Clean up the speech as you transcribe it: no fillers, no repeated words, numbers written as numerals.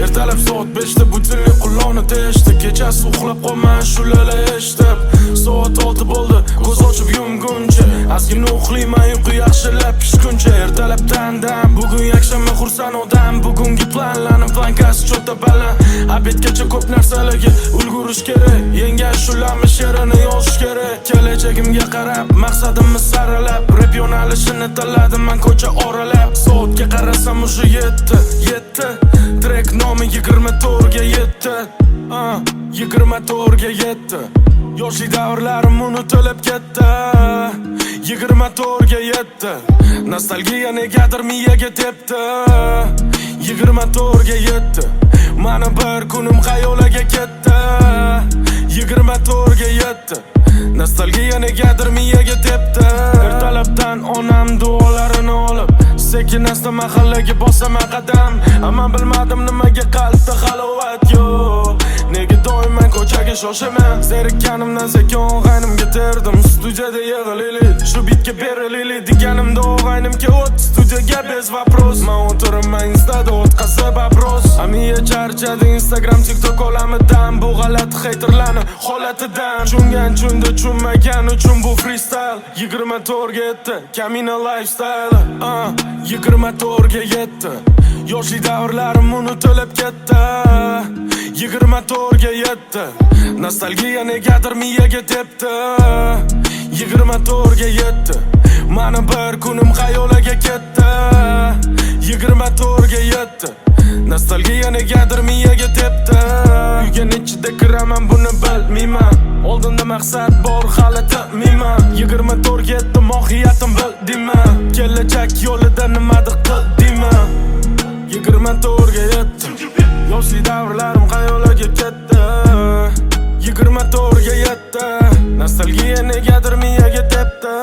Ertalab soat 5 da butunli qulog'ini teshdi. Kechasi uxlab qolmay shularla eshitib. Soat 6 bo'ldi, ko'z ochib yumguncha. Ozgina uxlayman uyqu yaxshilab pishguncha. Ertalabdan dam, bugun yakshanba xursand odam. Bugungi planlarni blankasi cho'ta baland. Obedgacha ko'p narsalarga ulgurish kerak. Yengash shularni she'rini yozish kerak. Kelajagimga qarab, maqsadimni saralab. Rap yo'nalishini tanladim men ko'cha oralab. Soatga qarasam уже yetdi. Trek nomi 24 ga yetdi. 24 ga yetdi. Yoshlik davrlarim unutilib ketdi. 24 ga yetdi. Nostalgiya negadir miyaga tepdi. 24 ga yetdi. Mani bir kunim xayolaga ketdi. 24 ga yetdi. Nostalgiya negadir miyaga tepdi. Ertalabdan onam duolarini olib, sekin asta mahallaga bosaman qadam. Ammo bilmadim nimaga qalbda halovat yo'q. Nega doim ko'chaga shoshaman. Zerikkanimdan sekin og'aynimga terdim. Studiyada yig'laylik, shu bitga berilili deganimda og'aynimga o't. Studiyaga bez vopros. Men o'tiraman Instada o'tkazib apros. Amiya charchadi Instagram, TikTok olamidan. Bu g'alati haterlarni holatidan. Tushungan tushunmagan uchun bu freestyle. 24 ga yetdi, Kamina lifestyle. 24 ga yetdi. Yoshlik davrlarim unutilib ketdi. 24 ga yetdi. Nostalgiya negadir miyaga tepdi. 24 ga yetdi. Mani bir kunim xayolaga ketdi. 24 ga yetdi. Nostalgiya negadir miyaga tepdi. Uyga nechida kiraman buni bilmayman. Oldinda maqsad bor hali topmayman. 24 ga yetdi, mohiyatim bildingmi? Kelajak yo'lida nimadir qildingmi? 24 ga yetdi. Yoshlik davrlarim xayolaga ketdi. 24 ga yetdi. Nostalgiya negadir miyaga tepdi.